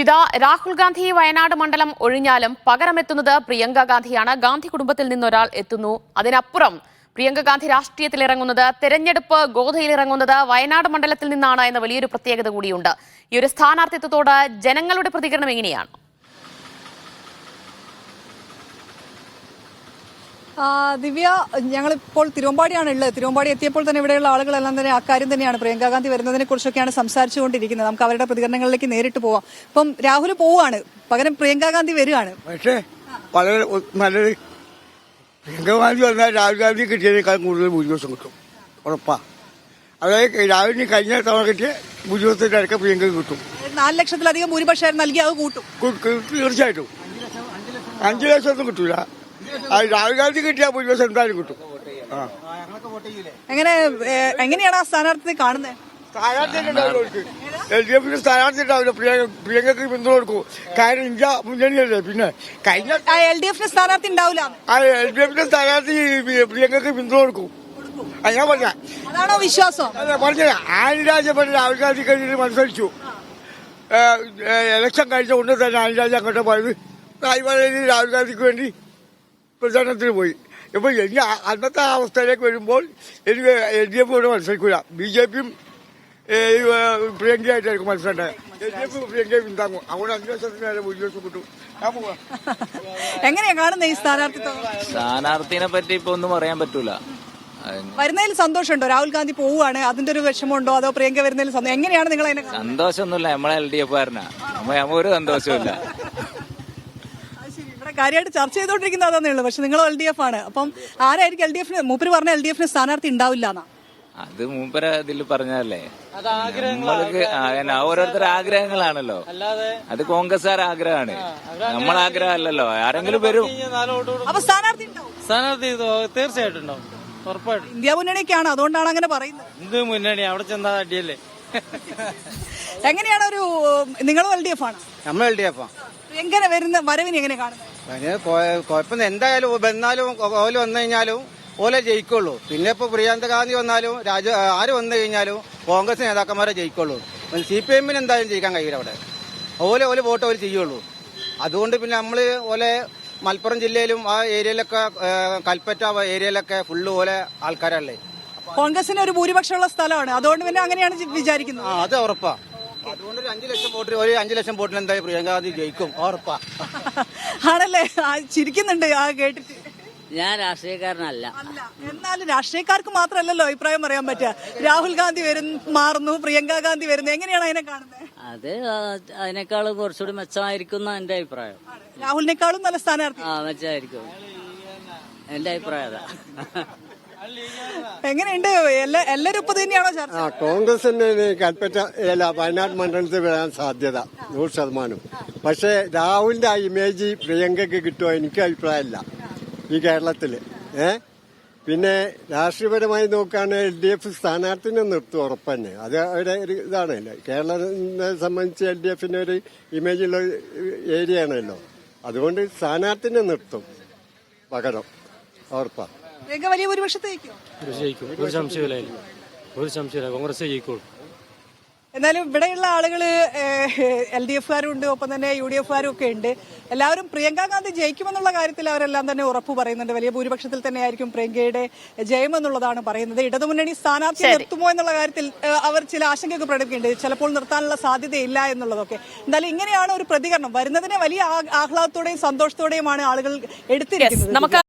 ഷിത, രാഹുൽ ഗാന്ധി വയനാട് മണ്ഡലം ഒഴിഞ്ഞാലും പകരമെത്തുന്നത് പ്രിയങ്ക ഗാന്ധിയാണ്. ഗാന്ധി കുടുംബത്തിൽ നിന്നൊരാൾ എത്തുന്നു. അതിനപ്പുറം പ്രിയങ്ക ഗാന്ധി രാഷ്ട്രീയത്തിലിറങ്ങുന്നത്, തെരഞ്ഞെടുപ്പ് ഗോധയിലിറങ്ങുന്നത് വയനാട് മണ്ഡലത്തിൽ നിന്നാണ് എന്ന വലിയൊരു പ്രത്യേകത കൂടിയുണ്ട്. ഈ ഒരു സ്ഥാനാർത്ഥിത്വത്തോട് ജനങ്ങളുടെ പ്രതികരണം എങ്ങനെയാണ്? ദിവ്യ, ഞങ്ങളിപ്പോൾ തിരുവമ്പാടിയാണ് ഉള്ളത്. തിരുവമ്പാടി എത്തിയപ്പോൾ തന്നെ ഇവിടെയുള്ള ആളുകളെല്ലാം തന്നെ അക്കാര്യം തന്നെയാണ്, പ്രിയങ്ക ഗാന്ധി വരുന്നതിനെ കുറിച്ചൊക്കെയാണ് സംസാരിച്ചുകൊണ്ടിരിക്കുന്നത്. നമുക്ക് അവരുടെ പ്രതികരണങ്ങളിലേക്ക് നേരിട്ട് പോവാം. ഇപ്പം രാഹുൽ പോവുകയാണ്, പകരം പ്രിയങ്ക ഗാന്ധി വരികയാണ്. പക്ഷേ വളരെ നല്ലത്, പ്രിയങ്ക ഗാന്ധി വന്നാൽ രാഹുൽ ഗാന്ധി കിട്ടിയതിനേക്കാൾ കൂടുതൽ ഭൂരിപക്ഷം കിട്ടും, ഉറപ്പാ. അതായത് രാഹുലിന് കഴിഞ്ഞ തവണ കിട്ടിയ ഭൂരിപക്ഷത്തിന്റെ അടുക്ക പ്രിയങ്ക കിട്ടും. 4 ലക്ഷത്തിലധികം ഭൂരിപക്ഷം നൽകി അത് കൂട്ടും. തീർച്ചയായിട്ടും 5 ലക്ഷമൊന്നും കിട്ടൂല. രാഹുൽ ഗാന്ധി കിട്ടിയ ഭൂരിപക്ഷം എന്തായാലും കിട്ടും. എങ്ങനെയാണ് ആ സ്ഥാനാർത്ഥിയെ കാണുന്നത്? LDF സ്ഥാനാർത്ഥി ഉണ്ടാവില്ല, പ്രിയങ്കക്ക് പിന്തുണ കൊടുക്കും. കാരണം ഇന്ത്യ മുന്നണിയല്ലേ. പിന്നെ കഴിഞ്ഞ LDF സ്ഥാനാർത്ഥി ഉണ്ടാവില്ല. LDF സ്ഥാനാർത്ഥി പ്രിയങ്കക്ക് പിന്തുണ കൊടുക്കും. ഞാൻ അതാണോ വിശ്വാസം? പറഞ്ഞ ആനിരാജപ്പൻ രാഹുൽ ഗാന്ധി കഴിഞ്ഞിട്ട് മത്സരിച്ചു. ഇലക്ഷൻ കഴിഞ്ഞ ഉടനെ തന്നെ ആനിരാജ അങ്ങോട്ട് പോയത് രാഹുൽ ഗാന്ധിക്ക് വേണ്ടി പ്രചാരണത്തിന് പോയി. ഇപ്പൊ അന്നത്തെ അവസ്ഥയിലേക്ക് വരുമ്പോൾ എനിക്ക് LDF കൂടെ മത്സരിക്കൂല. BJPയും പ്രിയങ്കയായിട്ടായിരിക്കും മത്സരം. LDF പ്രിയങ്കയെ പിന്താങ്ങും. അവിടെ 5 ലക്ഷത്തിന് നേരെ ഭൂരിപക്ഷം കിട്ടും. ഞാൻ പോവാ. എങ്ങനെയാ കാണുന്നത് ഈ സ്ഥാനാർത്ഥിനെ പറ്റി ഇപ്പൊ ഒന്നും പറയാൻ പറ്റൂല. വരുന്നതിൽ സന്തോഷമുണ്ടോ? രാഹുൽ ഗാന്ധി പോവുകയാണ്, അതിന്റെ ഒരു വിഷമമുണ്ടോ? അതോ പ്രിയങ്ക വരുന്നതിൽ എങ്ങനെയാണ് നിങ്ങൾ അതിനെ? സന്തോഷമൊന്നുമില്ല, നമ്മളെ LDF കാരനാ, ഒരു സന്തോഷമില്ല. ഇവിടെ കാര്യമായിട്ട് ചർച്ച ചെയ്തോണ്ടിരിക്കുന്നത് അതാന്നേ ഉള്ളൂ. പക്ഷെ നിങ്ങൾ LDF ആണ്. അപ്പം ആരായിരിക്കും LDF? മൂപ്പര് പറഞ്ഞ LDF സ്ഥാനാർത്ഥി ഉണ്ടാവില്ല എന്നാ. അത് മൂപ്പര ഇതിൽ പറഞ്ഞതല്ലേ, ഓരോരുത്തരുടെ ആഗ്രഹങ്ങളാണല്ലോ. അത് കോൺഗ്രസ്സുകാരുടെ ആഗ്രഹമാണ്, നമ്മളെ ആഗ്രഹം അല്ലല്ലോ. ആരെങ്കിലും വരും. അപ്പൊ സ്ഥാനാർത്ഥി തീർച്ചയായിട്ടും ഉണ്ടാവും, ഉറപ്പായിട്ടും. ഇന്ത്യ മുന്നണിക്കാണ്, അതുകൊണ്ടാണ് അങ്ങനെ പറയുന്നത്. ഇന്ത്യ മുന്നണി അവിടെ ചെന്നാ അടിയല്ലേ. എങ്ങനെയാണ് നിങ്ങളും LDF ആണ്? നമ്മൾ LDF ആണ്. എങ്ങനെ വരുന്ന വരവിന് എങ്ങനെ കാണുന്നത്? കുഴപ്പം എന്തായാലും വന്നാലും ഓല് വന്നു കഴിഞ്ഞാലും ഓലെ ജയിക്കുള്ളൂ. പിന്നെ ഇപ്പൊ പ്രിയങ്ക ഗാന്ധി വന്നാലും ആര് വന്നു കഴിഞ്ഞാലും കോൺഗ്രസ് നേതാക്കന്മാരെ ജയിക്കുള്ളൂ. CPM എന്തായാലും ജയിക്കാൻ കഴിയില്ല അവിടെ. ഓലെ വോട്ട് ഓല് ചെയ്യുള്ളൂ. അതുകൊണ്ട് പിന്നെ നമ്മള് ഓലെ മലപ്പുറം ജില്ലയിലും ആ ഏരിയയിലൊക്കെ കൽപ്പറ്റ ഏരിയയിലൊക്കെ ഫുള്ള് ഓലെ ആൾക്കാരല്ലേ. കോൺഗ്രസിന് ഒരു ഭൂരിപക്ഷമുള്ള സ്ഥലമാണ്, അതുകൊണ്ട് പിന്നെ അങ്ങനെയാണ് വിചാരിക്കുന്നത്. അത് ഉറപ്പാ. അതുകൊണ്ട് ഒരു 5 ലക്ഷം വോട്ട്, ഒരു 5 ലക്ഷം വോട്ടിന് എന്തായാലും പ്രിയങ്ക ഗാന്ധി ജയിക്കും, ഉറപ്പാ. ആണല്ലേ? ചിരിക്കുന്നുണ്ട് ആ കേട്ടിട്ട്. ഞാൻ രാഷ്ട്രീയക്കാരനല്ല. എന്നാലും രാഷ്ട്രീയക്കാർക്ക് മാത്രമല്ലല്ലോ അഭിപ്രായം പറയാൻ പറ്റുക. രാഹുൽ ഗാന്ധി മാറുന്നു, പ്രിയങ്ക ഗാന്ധി വരുന്നു, എങ്ങനെയാണ് അതിനെ കാണുന്നത്? അത് അതിനേക്കാളും കുറച്ചുകൂടി മെച്ചമായിരിക്കും എന്റെ അഭിപ്രായം. രാഹുലിനേക്കാളും നല്ല സ്ഥാനാർത്ഥി മെച്ചമായിരിക്കും എന്റെ അഭിപ്രായം അതാ. എങ്ങനെയുണ്ട്? എല്ലാവരും ഇപ്പൊ തന്നെയാണോ ചർച്ച? കോൺഗ്രസിന് കൽപ്പറ്റ വയനാട് മണ്ഡലത്തിൽ വരാൻ സാധ്യത 100%. പക്ഷേ രാഹുലിന്റെ ആ ഇമേജ് പ്രിയങ്കയ്ക്ക് കിട്ടുമോ എനിക്ക് അഭിപ്രായമില്ല ഈ കേരളത്തില്. പിന്നെ രാഷ്ട്രീയപരമായി നോക്കുകയാണെങ്കിൽ LDF സ്ഥാനാർത്ഥിനെ നിർത്തും, ഉറപ്പന്നെ. അത് അവരുടെ ഒരു ഇതാണല്ലോ. കേരളത്തെ സംബന്ധിച്ച് LDF ഒരു ഇമേജുള്ള ഏരിയ ആണല്ലോ. അതുകൊണ്ട് സ്ഥാനാർത്ഥിനെ നിർത്തും പകരം, ഉറപ്പാ. വലിയ ഭൂരിപക്ഷത്തെ ജയിക്കും, ഒരു സംശയമില്ല, കോൺഗ്രസ് ജയിക്കുള്ളൂ. എന്നാലും ഇവിടെയുള്ള ആളുകള് LDF-കാരും ഉണ്ട്, ഒപ്പം തന്നെ UDF-കാരും ഒക്കെ ഉണ്ട്. എല്ലാവരും പ്രിയങ്ക ഗാന്ധി ജയിക്കുമെന്നുള്ള കാര്യത്തിൽ അവരെല്ലാം തന്നെ ഉറപ്പ് പറയുന്നുണ്ട്. വലിയ ഭൂരിപക്ഷത്തിൽ തന്നെയായിരിക്കും പ്രിയങ്കയുടെ ജയമെന്നുള്ളതാണ് പറയുന്നത്. ഇടതുമുന്നണി സ്ഥാനാർത്ഥി നിർത്തുമോ എന്നുള്ള കാര്യത്തിൽ അവർ ചില ആശങ്കയൊക്കെ പ്രകടിപ്പിക്കുന്നുണ്ട്. ചിലപ്പോൾ നിർത്താനുള്ള സാധ്യതയില്ല എന്നുള്ളതൊക്കെ. എന്തായാലും ഇങ്ങനെയാണ് ഒരു പ്രതികരണം വരുന്നതിനെ വലിയ ആഹ്ലാദത്തോടെയും സന്തോഷത്തോടെയുമാണ് ആളുകൾ എടുത്തിരിക്കുന്നത്.